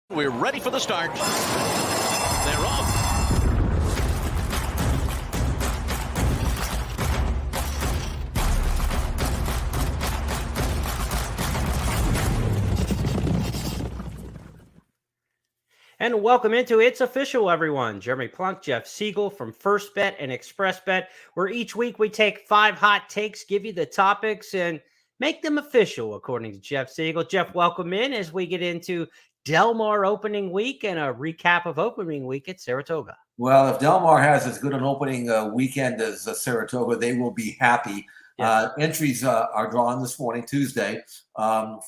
We're ready for the start. They're off. And welcome into It's Official, everyone. Jeremy Plonk, Jeff Siegel from First Bet and Express Bet, where each week we take 5 hot takes, give you the topics, and make them official, according to Jeff Siegel. Jeff, welcome in as we get into Del Mar opening week and a recap of opening week at Saratoga. Well, if Del Mar has as good an opening weekend as Saratoga, they will be happy. Yes. Entries are drawn this morning, Tuesday,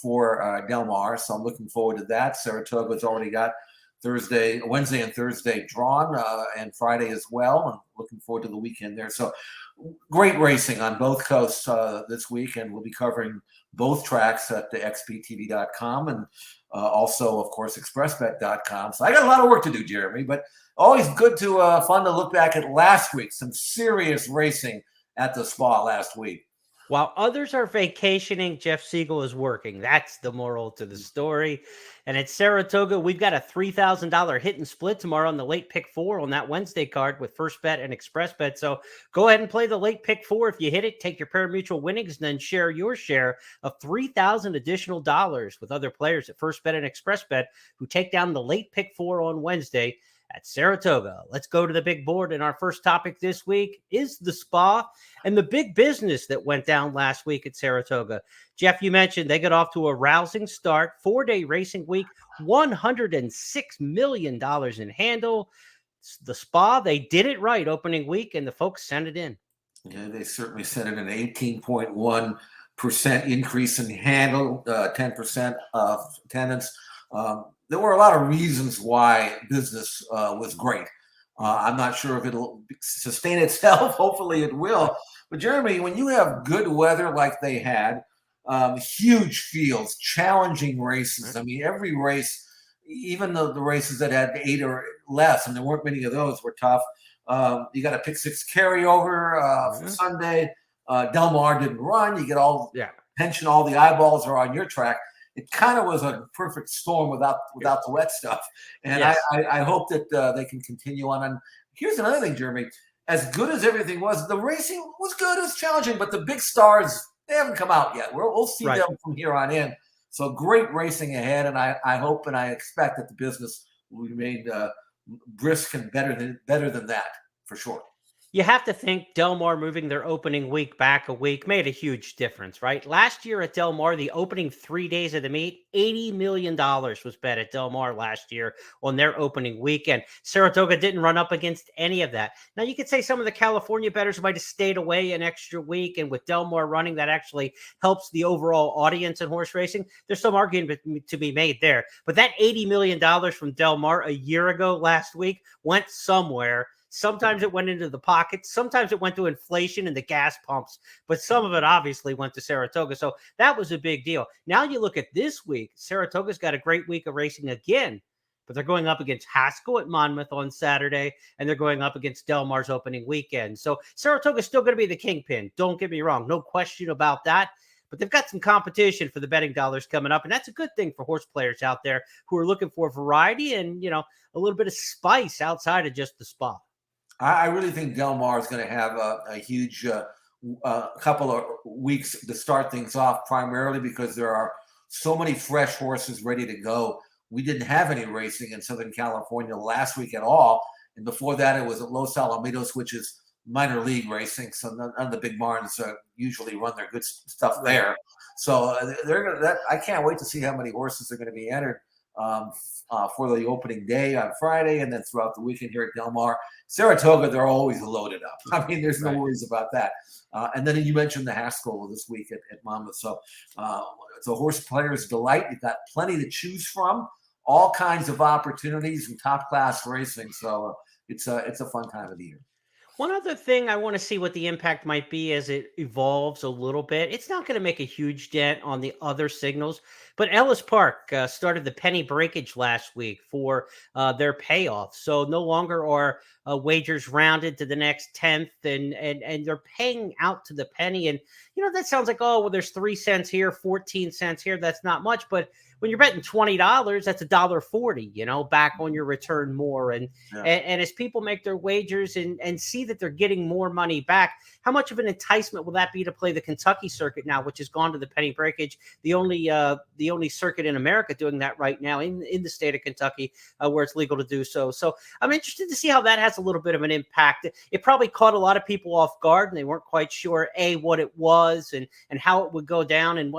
for Del Mar, so I'm looking forward to that. Saratoga's already got Wednesday and Thursday drawn, and Friday as well. I'm looking forward to the weekend there. So great racing on both coasts this week, and we'll be covering both tracks at the xbtv.com and also, of course, expressbet.com. So I got a lot of work to do, Jeremy, but always good to fun to look back at last week. Some serious racing at the Spa last week. While others are vacationing, Jeff Siegel is working. That's the moral to the story. And at Saratoga, we've got a $3,000 hit and split tomorrow on the late pick 4 on that Wednesday card with First Bet and Express Bet. So go ahead and play the late pick 4. If you hit it, take your pari-mutuel winnings and then share your share of $3,000 additional dollars with other players at First Bet and Express Bet who take down the late pick 4 on Wednesday at Saratoga. Let's go to the big board. And our first topic this week is the Spa and the big business that went down last week at Saratoga. Jeff, you mentioned they got off to a rousing start, 4-day racing week, $106 million in handle. The Spa, they did it right opening week, and the folks sent it in. Yeah, they certainly sent it an 18.1% increase in handle, 10% of attendance. There were a lot of reasons why business was great. I'm not sure if it'll sustain itself. Hopefully it will. But Jeremy, when you have good weather like they had, huge fields, challenging races. I mean, every race, even the races that had 8 or less, and there weren't many of those, were tough. You got a pick 6 carryover for Sunday. Del Mar didn't run. You get all attention, all the eyeballs are on your track. It kind of was a perfect storm without the wet stuff. And yes. I hope that they can continue on. And here's another thing, Jeremy. As good as everything was, the racing was good. It was challenging, but the big stars, they haven't come out yet. We'll see them from here on in. So great racing ahead, and I hope and I expect that the business will remain brisk and better than that, for sure. You have to think Del Mar moving their opening week back a week made a huge difference, right? Last year at Del Mar, the opening 3 days of the meet, $80 million was bet at Del Mar last year on their opening weekend. Saratoga didn't run up against any of that. Now, you could say some of the California bettors might have stayed away an extra week, and with Del Mar running, that actually helps the overall audience in horse racing. There's some argument to be made there. But that $80 million from Del Mar a year ago last week went somewhere. Sometimes it went into the pockets. Sometimes it went to inflation and the gas pumps. But some of it obviously went to Saratoga. So that was a big deal. Now you look at this week. Saratoga's got a great week of racing again. But they're going up against Haskell at Monmouth on Saturday. And they're going up against Del Mar's opening weekend. So Saratoga's still going to be the kingpin. Don't get me wrong. No question about that. But they've got some competition for the betting dollars coming up. And that's a good thing for horse players out there who are looking for variety and, a little bit of spice outside of just the Spa. I really think Del Mar is going to have a huge couple of weeks to start things off, primarily because there are so many fresh horses ready to go. We didn't have any racing in Southern California last week at all. And before that, it was at Los Alamitos, which is minor league racing. So none of the big barns usually run their good stuff there. So I can't wait to see how many horses are going to be entered for the opening day on Friday and then throughout the weekend here at Del Mar. Saratoga, they're always loaded up. I mean, there's no worries about that. And then you mentioned the Haskell this week at Monmouth. So it's a horse player's delight. You've got plenty to choose from, all kinds of opportunities and top-class racing. So it's a fun time of the year. One other thing I want to see what the impact might be as it evolves a little bit. It's not going to make a huge dent on the other signals, but Ellis Park started the penny breakage last week for their payoff. So no longer are wagers rounded to the next tenth, and they're paying out to the penny. And that sounds like, oh well, there's 3 cents here, 14 cents here. That's not much, but when you're betting $20, that's $1.40, back on your return more. And as people make their wagers and see that they're getting more money back, how much of an enticement will that be to play the Kentucky circuit now, which has gone to the penny breakage, the only circuit in America doing that right now in the state of Kentucky, where it's legal to do so. So I'm interested to see how that has a little bit of an impact. It probably caught a lot of people off guard, and they weren't quite sure what it was and how it would go down and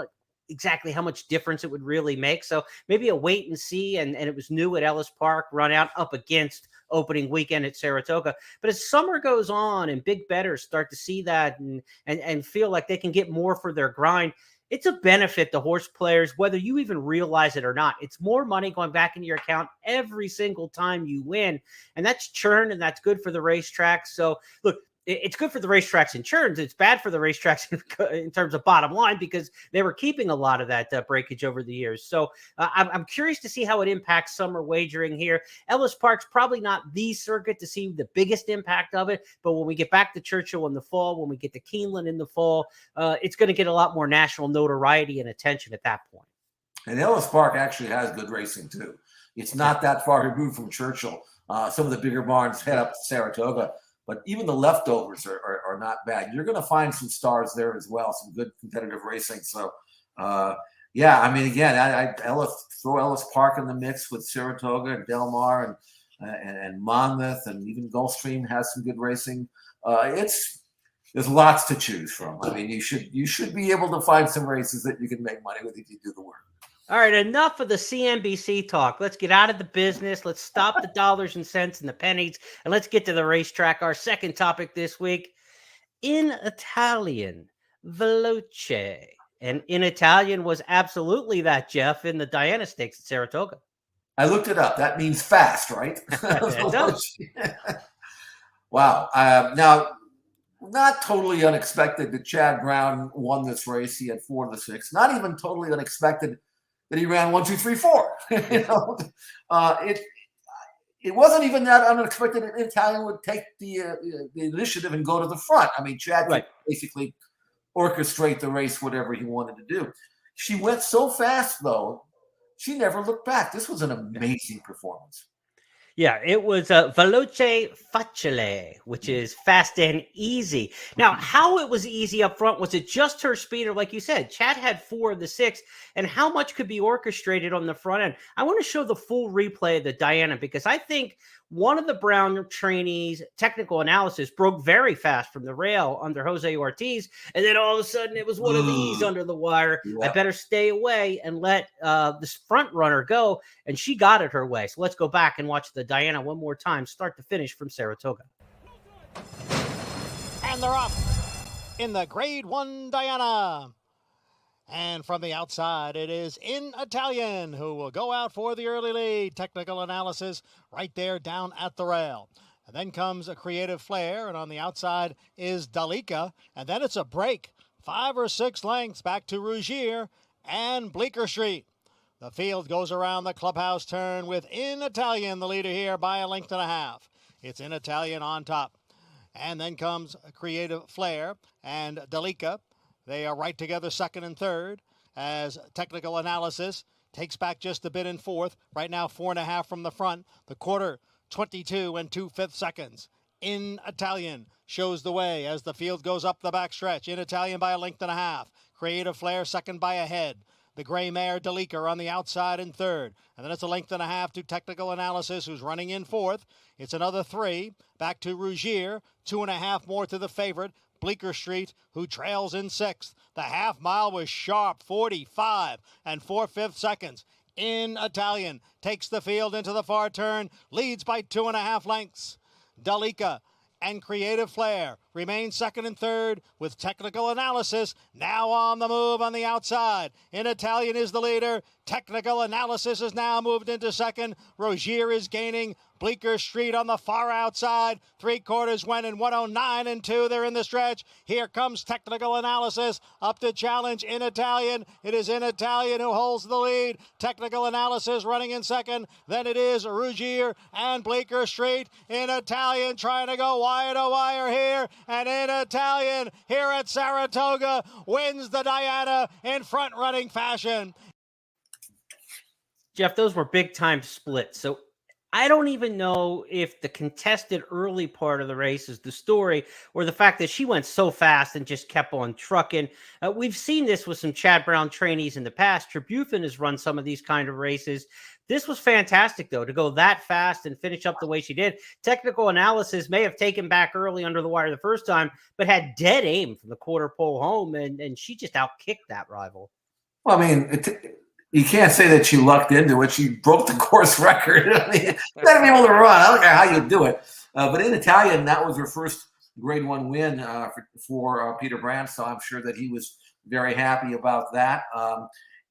exactly how much difference it would really make. So maybe a wait and see. And it was new at Ellis Park, run out up against opening weekend at Saratoga. But as summer goes on and big bettors start to see that and feel like they can get more for their grind, it's a benefit to horse players, whether you even realize it or not. It's more money going back into your account every single time you win. And that's churn, and that's good for the racetrack. So look, it's good for the racetracks in churns. It's bad for the racetracks in terms of bottom line, because they were keeping a lot of that breakage over the years. So I'm curious to see how it impacts summer wagering here. Ellis Park's probably not the circuit to see the biggest impact of it, but when we get back to Churchill in the fall, when we get to Keeneland in the fall, it's going to get a lot more national notoriety and attention at that point. And Ellis Park actually has good racing too. It's not that far removed from Churchill. Some of the bigger barns head up to Saratoga. But even the leftovers are not bad. You're going to find some stars there as well, some good competitive racing. So, again, I throw Ellis Park in the mix with Saratoga and Del Mar and Monmouth, and even Gulfstream has some good racing. There's lots to choose from. I mean, you should be able to find some races that you can make money with if you do the work. All right, enough of the CNBC talk. Let's get out of the business. Let's stop the dollars and cents and the pennies, and let's get to the racetrack. Our second topic this week, in Italian, veloce. And in Italian was absolutely that, Jeff, in the Diana Stakes at Saratoga. I looked it up. That means fast, right? It does. Wow. Now, not totally unexpected that Chad Brown won this race. He had 4 of the 6. Not even totally unexpected that he ran 1, 2, 3, 4. It wasn't even that unexpected that Italian would take the initiative and go to the front. I mean, Chad could basically orchestrate the race, whatever he wanted to do. She went so fast, though, she never looked back. This was an amazing performance. Yeah, it was veloce facile, which is fast and easy. Now, how it was easy up front, was it just her speed, or like you said, Chad had 4 of the 6, and how much could be orchestrated on the front end? I want to show the full replay of the Diana, because I think one of the Brown trainees' technical analysis broke very fast from the rail under Jose Ortiz, and then all of a sudden it was one of these under the wire. Yeah. I better stay away and let this front runner go, and she got it her way. So let's go back and watch the Diana one more time, start to finish from Saratoga. And they're off in the Grade 1 Diana. And from the outside, it is In Italian, who will go out for the early lead. Technical analysis right there down at the rail. And then comes a Creative Flair, and on the outside is Dalika. And then it's a break, 5 or 6 lengths back to Rougier and Bleecker Street. The field goes around the clubhouse turn with In Italian, the leader here, by 1.5 lengths. It's In Italian on top. And then comes a Creative Flair and Dalika. They are right together, second and third, as technical analysis takes back just a bit in fourth. Right now, 4.5 from the front. The quarter, 22 2/5 seconds. In Italian shows the way as the field goes up the backstretch. In Italian by 1.5 lengths. Creative Flair second by a head. The gray mare Delica on the outside in third. And then it's 1.5 lengths to technical analysis, who's running in fourth. It's another 3. Back to Rougier. 2.5 more to the favorite, Bleecker Street, who trails in 6th. The half mile was sharp, 45 4/5 seconds. In Italian takes the field into the far turn, leads by 2.5 lengths. Dalika and Creative Flair remains second and third with technical analysis. Now on the move on the outside. In Italian is the leader. Technical analysis has now moved into second. Rogier is gaining. Bleecker Street on the far outside. 3/4 went in 109 and 2. They're in the stretch. Here comes technical analysis up to challenge In Italian. It is In Italian who holds the lead. Technical analysis running in second. Then it is Rogier and Bleecker Street. In Italian trying to go wire to wire here. And In Italian here at Saratoga wins the Diana in front running fashion. Jeff, those were big time splits. So I don't even know if the contested early part of the race is the story or the fact that she went so fast and just kept on trucking. We've seen this with some Chad Brown trainees in the past. Tribufin has run some of these kind of races. This was fantastic, though, to go that fast and finish up the way she did. Technical analysis may have taken back early under the wire the first time, but had dead aim from the quarter pole home, and she just outkicked that rival. Well, I mean, you can't say that she lucked into it. She broke the course record. I mean, you got to be able to run. I don't care how you do it. But In Italian, that was her first Grade 1 win for Peter Brandt, so I'm sure that he was very happy about that.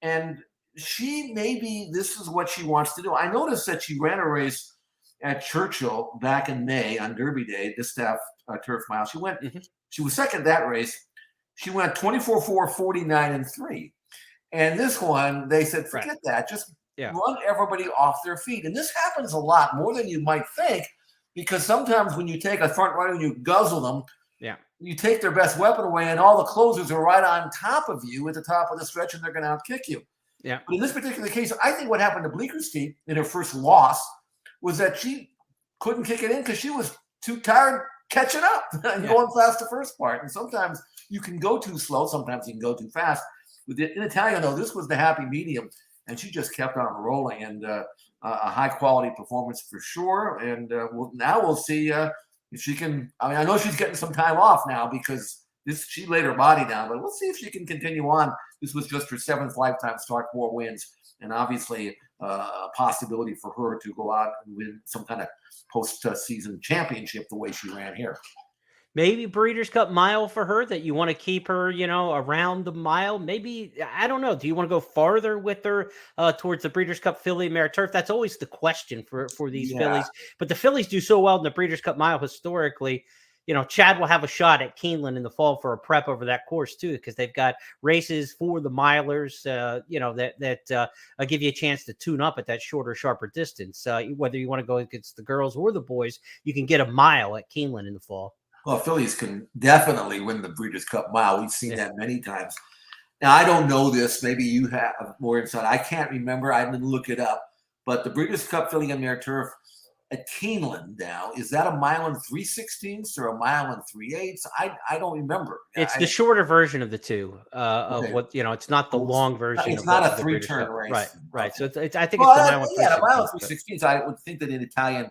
And she maybe this is what she wants to do. I noticed that she ran a race at Churchill back in May on Derby Day, Distaff Turf Mile. She was second that race. She went 24-4, 49 and 3. And this one, they said, forget that. Just run everybody off their feet. And this happens a lot, more than you might think, because sometimes when you take a front runner and you guzzle them, you take their best weapon away, and all the closers are right on top of you at the top of the stretch, and they're going to outkick you. Yeah. But in this particular case, I think what happened to Bleecker Street in her first loss was that she couldn't kick it in because she was too tired catching up and going fast the first part. And sometimes you can go too slow. Sometimes you can go too fast. In Italian, though, this was the happy medium, and she just kept on rolling, and a high-quality performance for sure. And now we'll see if she can – I mean, I know she's getting some time off now because she laid her body down, but we'll see if she can continue on. This was just her 7th lifetime start, 4 wins, and obviously a possibility for her to go out and win some kind of post-season championship the way she ran here. Maybe Breeders' Cup Mile for her, that you want to keep her, around the mile. Maybe, I don't know. Do you want to go farther with her towards the Breeders' Cup Filly Mare Turf? That's always the question for these fillies. But the fillies do so well in the Breeders' Cup Mile historically. Chad will have a shot at Keeneland in the fall for a prep over that course too, because they've got races for the milers, that give you a chance to tune up at that shorter, sharper distance. Whether you want to go against the girls or the boys, you can get a mile at Keeneland in the fall. Well, fillies can definitely win the Breeders' Cup Mile. We've seen that many times. Now, I don't know this. Maybe you have more insight. I can't remember. I didn't look it up. But the Breeders' Cup Filly and Mare Turf at Keeneland now, is that a mile and 3/16 or a mile and 3/8? I don't remember. It's the shorter version of the two. What it's not the long version. It's not a 3-turn race. Right. So I think it's the mile and 3/16. Yeah, a mile and 3/16. I would think that in Italian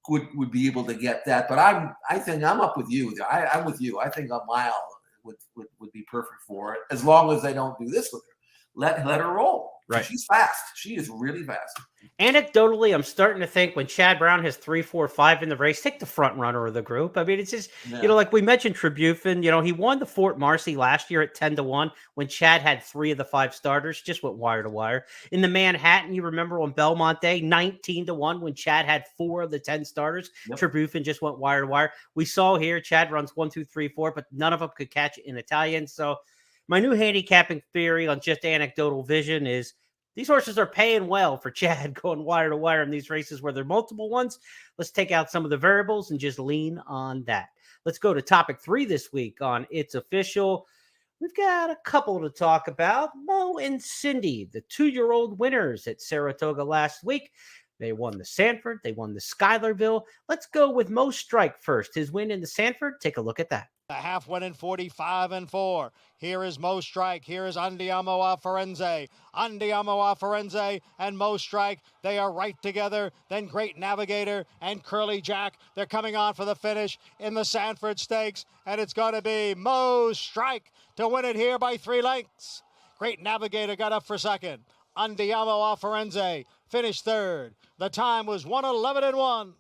would be able to get that, but I think I'm up with you. I'm with you. I think a mile would be perfect for it, as long as they don't do this with her. Let her roll. Right. She's fast. She is really fast. Anecdotally, I'm starting to think when Chad Brown has 3, 4, 5 in the race, take the front runner of the group. I mean, it's just, like we mentioned Tribufin, he won the Fort Marcy last year at 10-1 when Chad had 3 of the 5 starters, just went wire to wire. In the Manhattan, you remember on Belmont Day, 19-1 when Chad had 4 of the 10 starters. Yep. Tribufin just went wire to wire. We saw here, Chad runs 1, 2, 3, 4, but none of them could catch it in Italian. So my new handicapping theory on just anecdotal vision is these horses are paying well for Chad going wire to wire in these races where there are multiple ones. Let's take out some of the variables and just lean on that. Let's go to topic 3 this week on It's Official. We've got a couple to talk about. Mo and Cindy, the 2-year-old winners at Saratoga last week. They won the Sanford. They won the Schuylerville. Let's go with Mo Strike first. His win in the Sanford. Take a look at that. The half went in 45-4. Here is Mo Strike. Here is Andiamo a Firenze. Andiamo a Firenze and Mo Strike. They are right together. Then Great Navigator and Curly Jack. They're coming on for the finish in the Sanford Stakes. And it's going to be Mo Strike to win it here by 3 lengths. Great Navigator got up for second. Andiamo a Firenze finished third. The time was 1:11-1.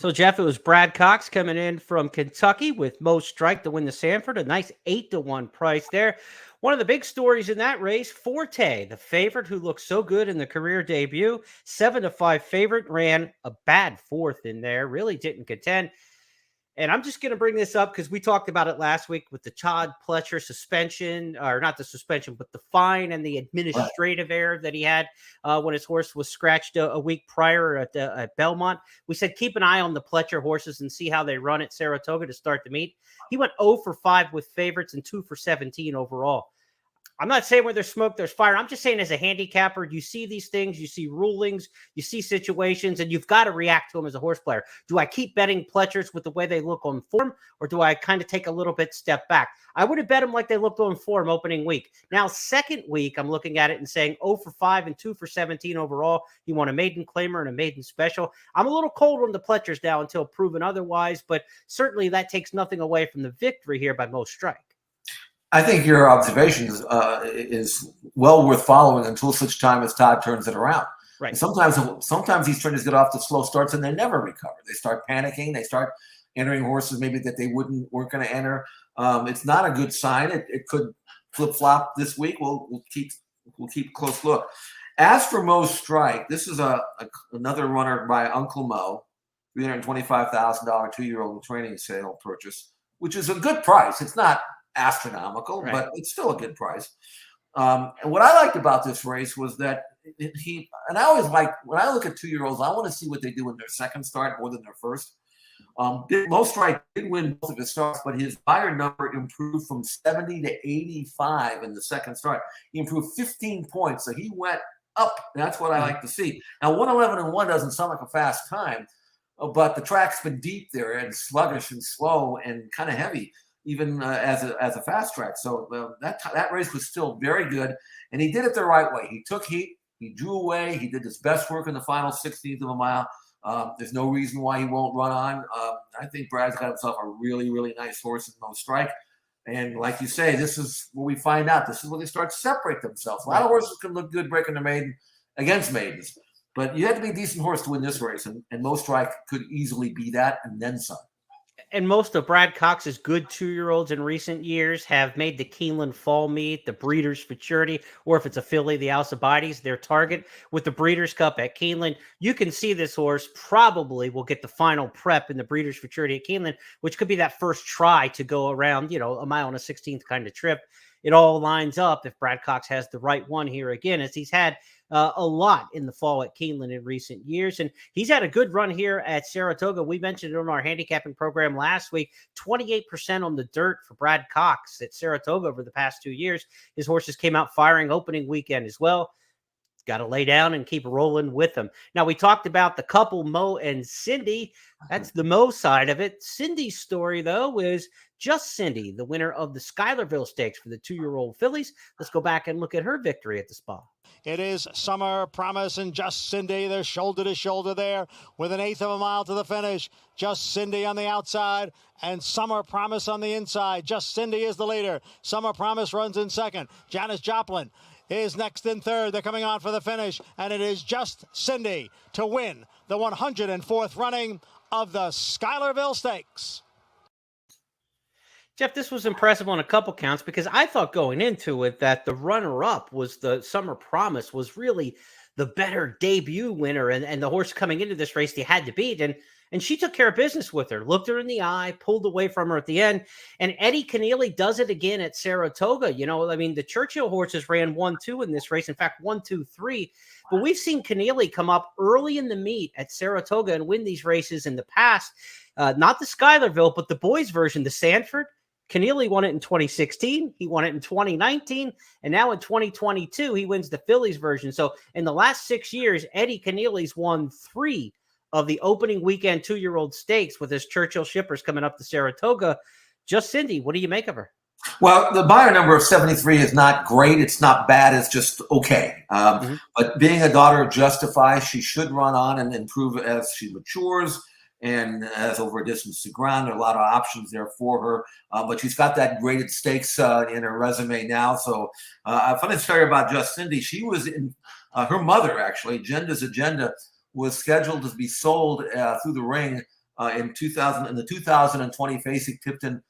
So, Jeff, it was Brad Cox coming in from Kentucky with Mo Strike to win the Sanford. A nice 8-1 price there. One of the big stories in that race, Forte, the favorite who looked so good in the career debut, 7-5 favorite, ran a bad fourth in there, really didn't contend. And I'm just going to bring this up because we talked about it last week with the Todd Pletcher suspension, or not the suspension, but the fine and the administrative error that he had when his horse was scratched a week prior at Belmont. We said keep an eye on the Pletcher horses and see how they run at Saratoga to start the meet. He went 0 for 5 with favorites and 2 for 17 overall. I'm not saying where there's smoke, there's fire. I'm just saying as a handicapper, you see these things, you see rulings, you see situations, and you've got to react to them as a horse player. Do I keep betting Pletchers with the way they look on form, or do I kind of take a little bit step back? I would have bet them like they looked on form opening week. Now, second week, I'm looking at it and saying 0 for 5 and 2 for 17 overall. He won a maiden claimer and a maiden special. I'm a little cold on the Pletchers now until proven otherwise, but certainly that takes nothing away from the victory here by Mo Strike. I think your observation is well worth following until such time as Todd turns it around. Right. And sometimes these trainers get off to slow starts and they never recover. They start panicking. They start entering horses maybe that they weren't going to enter. It's not a good sign. It could flip flop this week. We'll keep a close look. As for Mo Strike, this is another runner by Uncle Mo, $325,000 2-year-old training sale purchase, which is a good price. It's not astronomical, right, but it's still a good price. And what I liked about this race was that and I always like, when I look at 2-year-olds, I want to see what they do in their second start more than their first. Mo Strike did win both of his starts, but his buyer number improved from 70 to 85 in the second start. He improved 15 points, so he went up. That's what I like to see. Now, 111-1 doesn't sound like a fast time, but the track's been deep there and sluggish and slow and kind of heavy, even as a fast track. So that race was still very good, and he did it the right way. He took heat, he drew away, he did his best work in the final 16th of a mile. There's no reason why he won't run on. I think Brad's got himself a really, really nice horse in Mo Strike. And like you say, this is where we find out. This is where they start to separate themselves. A lot of horses can look good breaking their maiden against maidens, but you have to be a decent horse to win this race, and Mo Strike could easily be that and then some. And most of Brad Cox's good 2-year-olds in recent years have made the Keeneland Fall Meet, the Breeders' Futurity, or if it's a filly, the Alcibiades, their target. With the Breeders' Cup at Keeneland, you can see this horse probably will get the final prep in the Breeders' Futurity at Keeneland, which could be that first try to go around, a mile and a 16th kind of trip. It all lines up if Brad Cox has the right one here again, as he's had a lot in the fall at Keeneland in recent years. And he's had a good run here at Saratoga. We mentioned it on our handicapping program last week, 28% on the dirt for Brad Cox at Saratoga over the past 2 years. His horses came out firing opening weekend as well. Got to lay down and keep rolling with them. Now, we talked about the couple, Mo and Cindy. That's the Mo side of it. Cindy's story, though, is just Cindy, the winner of the Schuylerville Stakes for the 2-year-old fillies. Let's go back and look at her victory at the Spa. It is Summer Promise and Just Cindy. They're shoulder to shoulder there with 1/8 of a mile to the finish. Just Cindy on the outside and Summer Promise on the inside. Just Cindy is the leader. Summer Promise runs in second. Janis Joplin is next in third. They're coming on for the finish, and it is Just Cindy to win the 104th running of the Schuylerville Stakes. Jeff, this was impressive on a couple counts because I thought going into it that the runner-up was the Summer Promise was really the better debut winner and the horse coming into this race they had to beat. And she took care of business with her, looked her in the eye, pulled away from her at the end. And Eddie Keneally does it again at Saratoga. The Churchill horses ran 1-2 in this race. In fact, 1-2-3. But we've seen Keneally come up early in the meet at Saratoga and win these races in the past. Not the Schuylerville, but the boys version, the Sanford. Keneally won it in 2016. He won it in 2019. And now in 2022, he wins the fillies version. So in the last 6 years, Eddie Keneally's won 3 of the opening weekend 2-year-old stakes with his Churchill shippers coming up to Saratoga. Just Cindy, what do you make of her? Well, the buyer number of 73 is not great. It's not bad. It's just okay. But being a daughter of Justify, she should run on and improve as she matures and as over a distance to ground. There are a lot of options there for her. But she's got that graded stakes in her resume now. So a funny story about Just Cindy. She was in her mother, actually, Jenda's Agenda, was scheduled to be sold through the ring in the 2020 Facing Tipton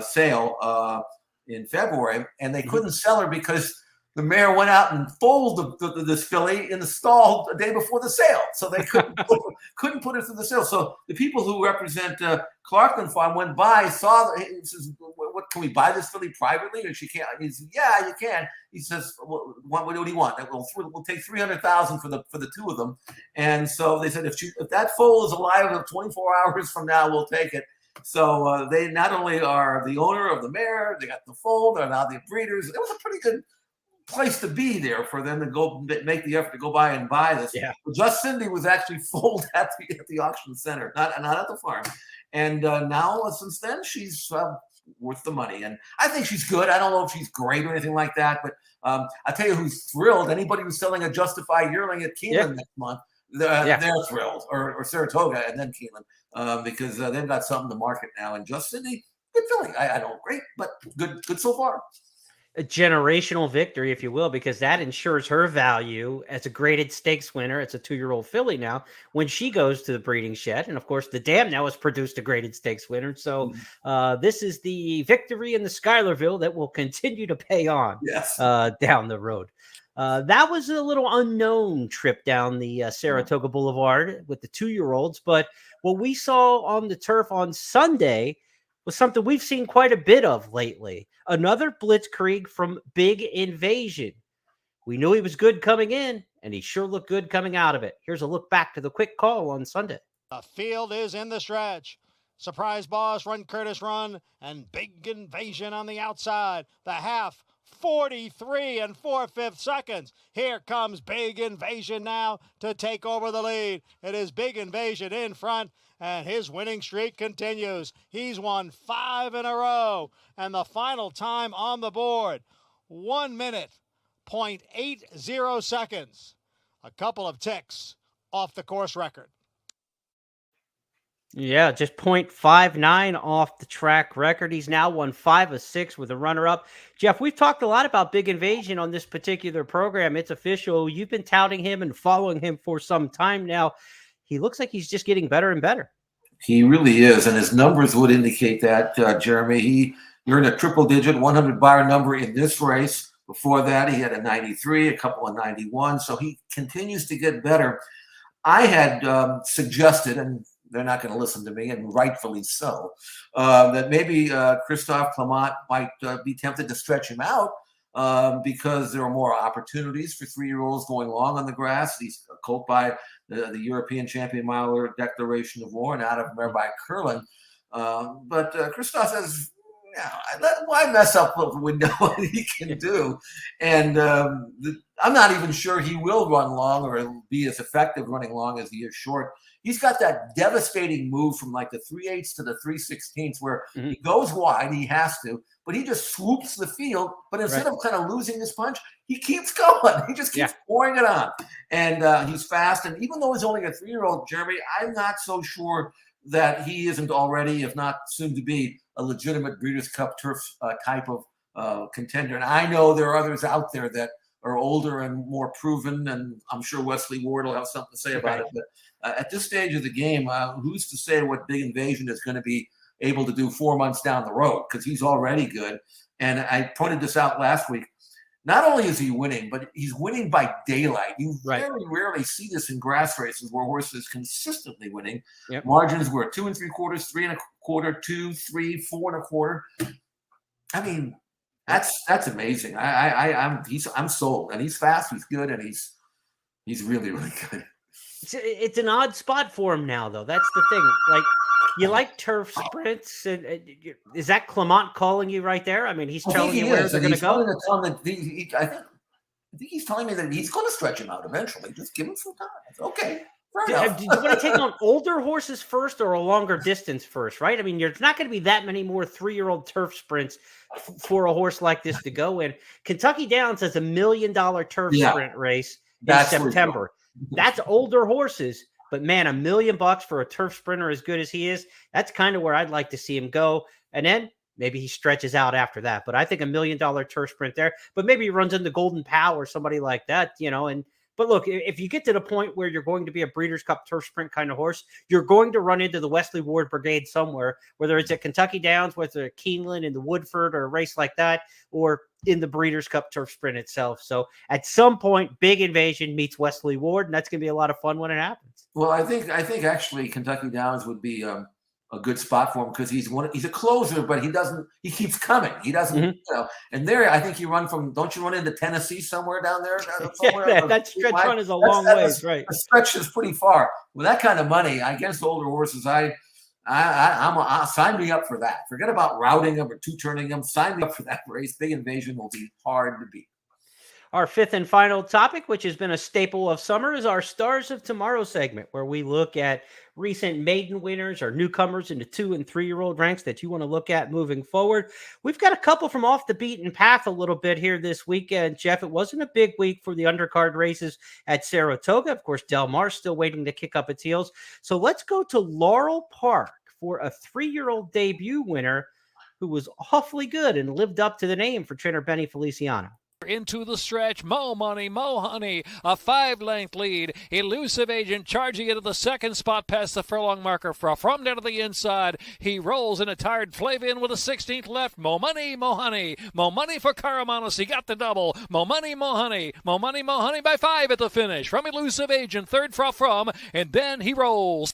sale in February, and they couldn't sell her because the mare went out and foaled this filly in the stall the day before the sale, so they couldn't put her through the sale. So the people who represent Clarkland Farm went by, saw. He says, "What can we buy this filly privately?" And she can't. He says, "Yeah, you can." He says, well, "What do you want?" We'll take $300,000 for the two of them. And so they said, if that foal is alive 24 hours from now, we'll take it. So they not only are the owner of the mare, they got the foal, they're now the breeders. It was a pretty good place to be there for them to go make the effort to go by and buy this. Yeah. But Mocindy was actually foaled at the auction center, not at the farm. And now since then, she's worth the money. And I think she's good. I don't know if she's great or anything like that, but I tell you who's thrilled. Anybody who's selling a Justified yearling at Keeneland next month, they're thrilled, or Saratoga and then Keeneland, because they've got something to market now. And Mocindy, good filling. I don't great, but good so far. A generational victory, if you will, because that ensures her value as a graded stakes winner. It's a 2-year-old filly now when she goes to the breeding shed. And of course, the dam now has produced a graded stakes winner. So this is the victory in the Schuylerville that will continue to pay on down the road. That was a little unknown trip down the Saratoga Boulevard with the 2-year-olds. But what we saw on the turf on Sunday was something we've seen quite a bit of lately. Another blitzkrieg from Big Invasion. We knew he was good coming in, and he sure looked good coming out of it. Here's a look back to the quick call on Sunday. The field is in the stretch. Surprise Boss, Run Curtis Run, and Big Invasion on the outside. The half, 43 4/5 seconds. Here comes Big Invasion now to take over the lead. It is Big Invasion in front, and his winning streak continues. He's won 5 in a row, and the final time on the board, 1 minute, 0.80 seconds. A couple of ticks off the course record. Yeah, just 0.59 off the track record. He's now won 5 of 6 with a runner-up. Jeff, we've talked a lot about Big Invasion on this particular program. It's official. You've been touting him and following him for some time now. He looks like he's just getting better and better. He really is, and his numbers would indicate that, Jeremy. He earned a triple-digit 100-bar number in this race. Before that, he had a 93, a couple of 91, so he continues to get better. I had suggested, and they're not going to listen to me, and rightfully so, that maybe Christophe Clement might be tempted to stretch him out because there are more opportunities for 3-year-olds going long on the grass. He's colt by the European champion miler Declaration of War and out of mare by Curlin. But Christophe says, why mess up the window what he can do? And I'm not even sure he will run long or be as effective running long as he is short. He's got that devastating move from like the 3/8 to the 3/16 where he goes wide, he has to, but he just swoops the field. But instead of kind of losing his punch, he keeps going. He just keeps pouring it on. And he's fast. And even though he's only a 3-year-old, Jeremy, I'm not so sure that he isn't already, if not soon to be, a legitimate Breeders' Cup Turf type of contender. And I know there are others out there that are older and more proven, and I'm sure Wesley Ward will have something to say about it. But at this stage of the game, who's to say what Big Invasion is going to be able to do 4 months down the road? Because he's already good. And I pointed this out last week. Not only is he winning, but he's winning by daylight. You very rarely see this in grass races where horses consistently winning. Margins were 2 3/4, 3 1/4, 2, 3, 4 1/4. I mean, that's amazing. I'm sold, and he's fast, he's good, and he's really, really good. It's an odd spot for him now, though. That's the thing. Like, you like turf sprints, and is that Clement calling you right there? I mean, he's telling you where they're going to go. I think he's telling me that he's going to stretch him out eventually. Just give him some time. It's okay. Do you want to take on older horses first or a longer distance first, right? I mean, there's not going to be that many more 3-year-old turf sprints for a horse like this to go in. Kentucky Downs has $1 million turf sprint race in September. That's older horses, but man, $1 million for a turf sprinter as good as he is, that's kind of where I'd like to see him go. And then maybe he stretches out after that. But I think $1 million turf sprint there, but maybe he runs into Golden Pow or somebody like that, and But look, if you get to the point where you're going to be a Breeders' Cup Turf Sprint kind of horse, you're going to run into the Wesley Ward Brigade somewhere, whether it's at Kentucky Downs, whether it's at Keeneland in the Woodford or a race like that, or in the Breeders' Cup Turf Sprint itself. So at some point, Big Invasion meets Wesley Ward, and that's going to be a lot of fun when it happens. Well, I think actually Kentucky Downs would be a good spot for him because he's a closer, but he keeps coming. He doesn't, and there, I think don't you run into Tennessee somewhere down there? Yeah, that stretch run is a long ways, right? The stretch is pretty far. With that kind of money, against older horses, I'm sign me up for that. Forget about routing them or two-turning them. Sign me up for that race. Big Invasion will be hard to beat. Our fifth and final topic, which has been a staple of summer, is our Stars of Tomorrow segment, where we look at recent maiden winners or newcomers in the 2- and 3-year-old ranks that you want to look at moving forward. We've got a couple from off the beaten path a little bit here this weekend, Jeff. It wasn't a big week for the undercard races at Saratoga. Of course, Del Mar's still waiting to kick up its heels. So let's go to Laurel Park for a 3-year-old debut winner who was awfully good and lived up to the name for trainer Benny Feliciano. Into the stretch, Mo Money, Mo Honey, a 5-length lead. Elusive Agent charging into the second spot past the furlong marker from down to the inside. He rolls in a tired Flavian with a 16th left. Mo Money, Mo Honey. Mo Money for Caramanos. He got the double. Mo Money, Mo Honey. Mo Money, Mo Honey by 5 at the finish. From Elusive Agent, third from, and then he rolls.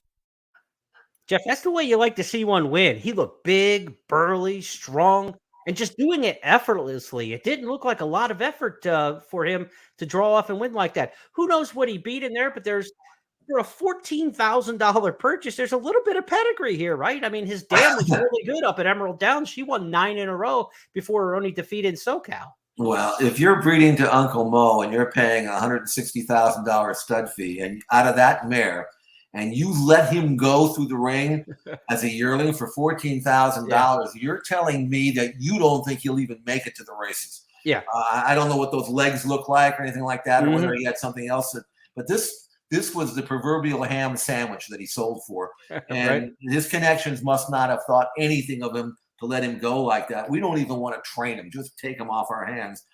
Jeff, that's the way you like to see one win. He looked big, burly, strong, and just doing it effortlessly. It didn't look like a lot of effort for him to draw off and win like that. Who knows what he beat in there, but for a $14,000 purchase, there's a little bit of pedigree here, right? I mean, his dam was really good up at Emerald Downs. She won 9 in a row before her only defeat in SoCal. Well, if you're breeding to Uncle Mo and you're paying $160,000 stud fee, and out of that mare, and you let him go through the ring as a yearling for $14,000, you're telling me that you don't think he'll even make it to the races. Yeah. I don't know what those legs look like or anything like that, or whether he had something else. But this was the proverbial ham sandwich that he sold for. And his connections must not have thought anything of him to let him go like that. We don't even want to train him. Just take him off our hands.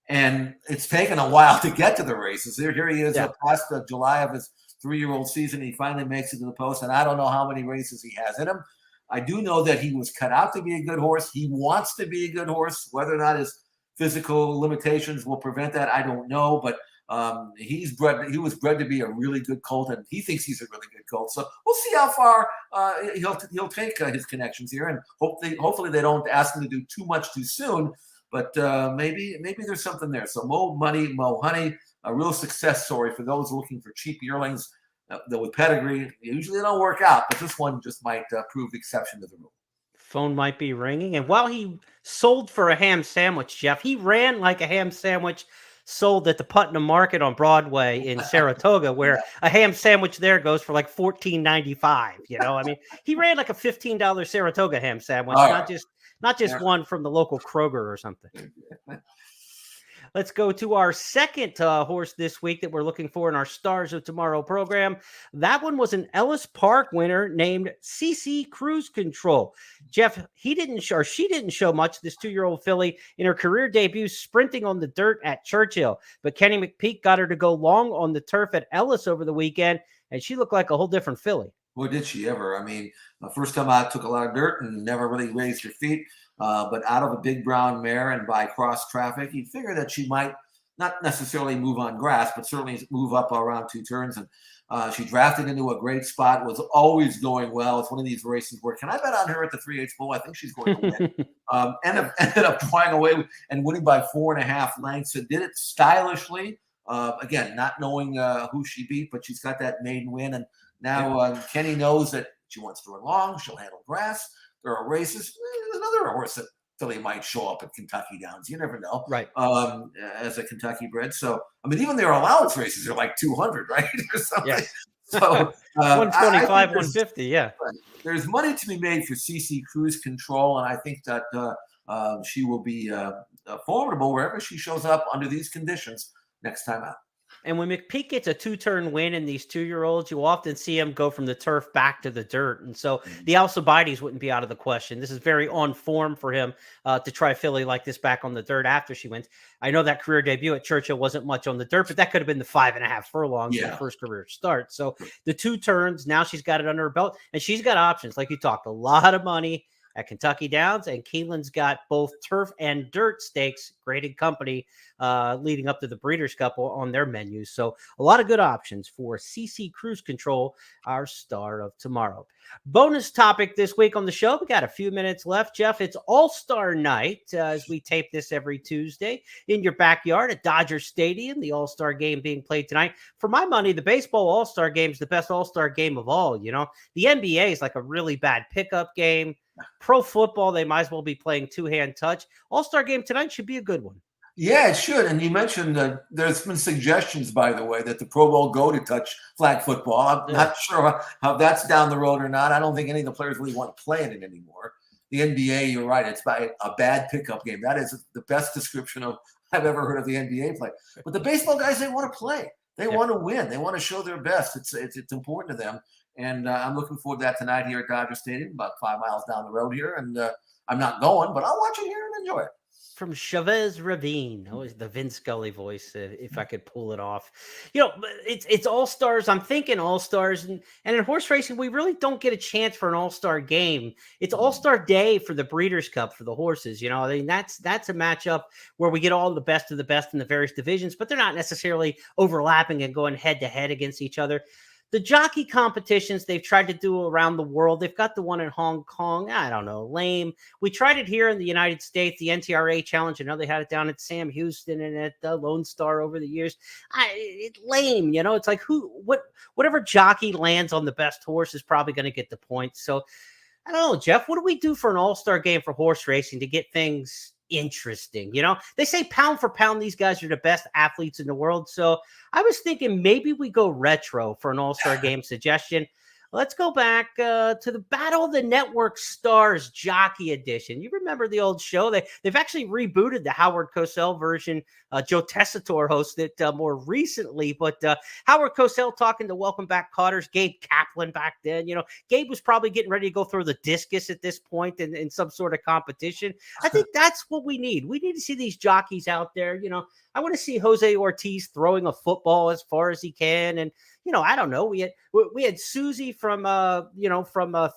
And it's taken a while to get to the races. Here he is past the July of his 3-year-old season. He finally makes it to the post, and I don't know how many races he has in him. I do know that he was cut out to be a good horse. He wants to be a good horse. Whether or not his physical limitations will prevent that, I don't know. But he was bred to be a really good colt, and he thinks he's a really good colt. So we'll see how far he'll take his connections here, and hopefully they don't ask him to do too much too soon. But maybe there's something there. So Mo Money, Mo Honey, a real success story for those looking for cheap yearlings with pedigree. Usually they don't work out, but this one just might prove the exception to the rule. Phone might be ringing. And while he sold for a ham sandwich, Jeff, he ran like a ham sandwich sold at the Putnam Market on Broadway in Saratoga, where a ham sandwich there goes for like $14.95. I mean, he ran like a $15 Saratoga ham sandwich, not just one from the local Kroger or something. Let's go to our second horse this week that we're looking for in our Stars of Tomorrow program. That one was an Ellis Park winner named CC Cruise Control. Jeff, she didn't show much, this 2-year-old filly, in her career debut sprinting on the dirt at Churchill. But Kenny McPeak got her to go long on the turf at Ellis over the weekend, and she looked like a whole different filly. Boy, did she ever. I mean, the first time I took a lot of dirt and never really raised her feet. But out of a big brown mare and by cross traffic, you'd figure that she might not necessarily move on grass, but certainly move up around 2 turns. And she drafted into a great spot, was always going well. It's one of these races where, can I bet on her at the 3/8 bull? I think she's going to win. Ended up drawing away and winning by 4.5 lengths. And did it stylishly. Again, not knowing who she beat, but she's got that maiden win. And now Kenny knows that she wants to run long. She'll handle grass. There are races. There's another horse that filly might show up at Kentucky Downs. You never know. Right. As a Kentucky bred. So, I mean, even their allowance races are like 200, right? Or something. Yes. So 125, 150. Yeah. There's money to be made for CC Cruise Control. And I think that she will be formidable wherever she shows up under these conditions next time out. And when McPeak gets a 2-turn win in these 2-year-olds, you often see him go from the turf back to the dirt. And so the Alcibiades wouldn't be out of the question. This is very on form for him to try filly like this back on the dirt after she wins. I know that career debut at Churchill wasn't much on the dirt, but that could have been the 5.5 furlongs in the first career start. So the 2 turns, now she's got it under her belt, and she's got options. Like you talked, a lot of money at Kentucky Downs, and Keeneland's got both turf and dirt stakes, graded company, leading up to the Breeders' Cup on their menus. So a lot of good options for CC Cruise Control, our star of tomorrow. Bonus topic this week on the show. We got a few minutes left, Jeff. It's All-Star Night as we tape this every Tuesday in your backyard at Dodger Stadium. The All-Star game being played tonight. For my money, the baseball All-Star game is the best All-Star game of all. You know, the NBA is like a really bad pickup game. Pro football, they might as well be playing two-hand touch. All-Star game tonight should be a good one. Yeah, it should. And you mentioned that there's been suggestions, by the way, that the Pro Bowl go to touch flag football. I'm not sure how that's down the road or not. I don't think any of the players really want to play in it anymore. The NBA, you're right, it's a bad pickup game. That is the best description I've ever heard of the NBA play. But the baseball guys, they want to play. They want to win. They want to show their best. It's important to them. And I'm looking forward to that tonight here at Dodger Stadium, about 5 miles down the road here. And I'm not going, but I'll watch it here and enjoy it. From Chavez Ravine, always the Vin Scully voice, if I could pull it off. You know, it's All-Stars. I'm thinking All-Stars. And in horse racing, we really don't get a chance for an All-Star game. It's All-Star Day for the Breeders' Cup for the horses. You know, I mean, that's a matchup where we get all the best of the best in the various divisions, but they're not necessarily overlapping and going head-to-head against each other. The jockey competitions they've tried to do around the world, they've got the one in Hong Kong. I don't know, lame. We tried it here in the United States, the NTRA Challenge. I know they had it down at Sam Houston and at Lone Star over the years. It's lame, you know. It's like whatever jockey lands on the best horse is probably going to get the points. So I don't know, Jeff. What do we do for an all-star game for horse racing to get things interesting? You know, they say pound for pound, these guys are the best athletes in the world. So I was thinking maybe we go retro for an all-star game suggestion. Let's go back to the Battle of the Network Stars Jockey Edition. You remember the old show? They've actually rebooted the Howard Cosell version. Joe Tessitore hosted it more recently, but Howard Cosell talking to Welcome Back Cotters, Gabe Kaplan back then. You know, Gabe was probably getting ready to go throw the discus at this point in some sort of competition. I think that's what we need. We need to see these jockeys out there. You know, I want to see Jose Ortiz throwing a football as far as he can. And, you know, I don't know. We had Susie from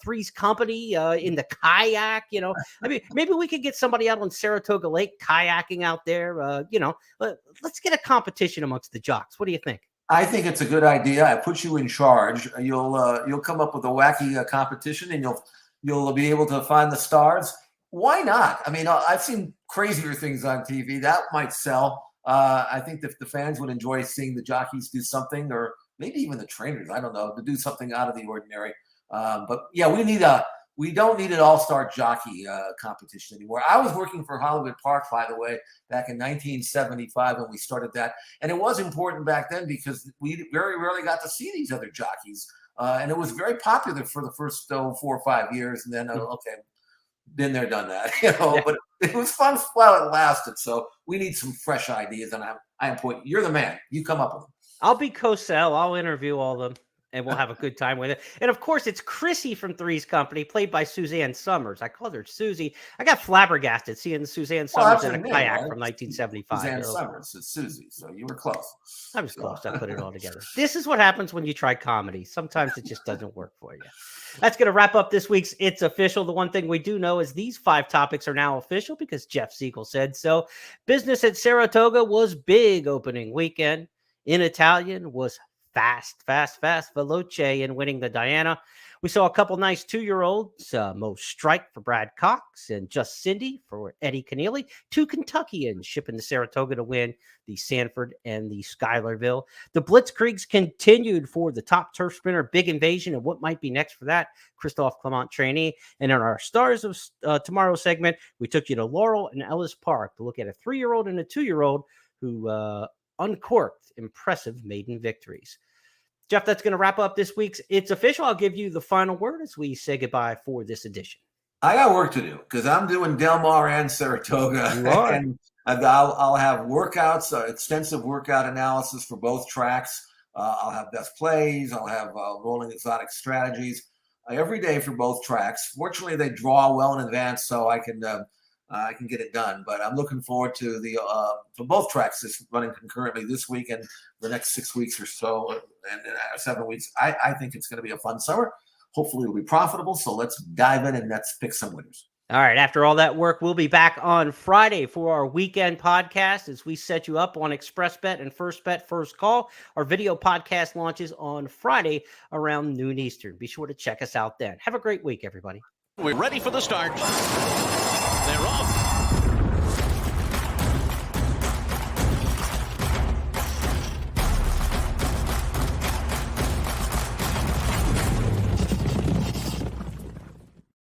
Three's Company in the kayak. You know, I mean, maybe we could get somebody out on Saratoga Lake kayaking out there. You know, let's get a competition amongst the jocks. What do you think? I think it's a good idea. I put you in charge. You'll come up with a wacky competition, and you'll be able to find the stars. Why not? I mean, I've seen crazier things on TV that might sell. I think that the fans would enjoy seeing the jockeys do something, or maybe even the trainers, I don't know, to do something out of the ordinary. But yeah, we don't need an all-star jockey competition anymore. I was working for Hollywood Park, by the way, back in 1975 when we started that. And it was important back then because we very rarely got to see these other jockeys. And it was very popular for the first 4 or 5 years. And then, okay, been there, done that, you know, but it was fun while it lasted. So we need some fresh ideas. And I'm pointing, you're the man. You come up with them. I'll be Cosell. I'll interview all of them, and we'll have a good time with it. And, of course, it's Chrissy from Three's Company, played by Suzanne Summers. I called her Susie. I got flabbergasted seeing Suzanne Summers in a kayak from 1975. Suzanne Summers is Susie, so you were close. I was close. I put it all together. This is what happens when you try comedy. Sometimes it just doesn't work for you. That's going to wrap up this week's It's Official. The one thing we do know is these 5 topics are now official because Jeff Siegel said so. Business at Saratoga was big opening weekend. In Italian was fast, veloce in winning the Diana. We saw a couple nice 2-year-olds, Mo Strike for Brad Cox and Just Cindy for Eddie Keneally. 2 Kentuckians shipping to Saratoga to win the Sanford and the Schuylerville. The Blitzkriegs continued for the top turf sprinter, Big Invasion, and what might be next for that, Christophe Clement trainee. And in our Stars of Tomorrow segment, we took you to Laurel and Ellis Park to look at a 3-year-old and a 2-year-old who uncorked impressive maiden victories. Jeff, that's going to wrap up this week's It's Official. I'll give you the final word as we say goodbye for this edition. I got work to do because I'm doing Del Mar and Saratoga. And I'll have workouts, extensive workout analysis for both tracks. I'll have best plays. I'll have rolling exotic strategies every day for both tracks. Fortunately, they draw well in advance, so I can get it done. But I'm looking forward to the for both tracks this running concurrently this week and the next 6 weeks or so, and 7 weeks. I think it's going to be a fun summer. Hopefully, it'll be profitable. So let's dive in and let's pick some winners. All right. After all that work, we'll be back on Friday for our weekend podcast as we set you up on Express Bet and First Bet First Call. Our video podcast launches on Friday around noon Eastern. Be sure to check us out then. Have a great week, everybody. We're ready for the start. They're off.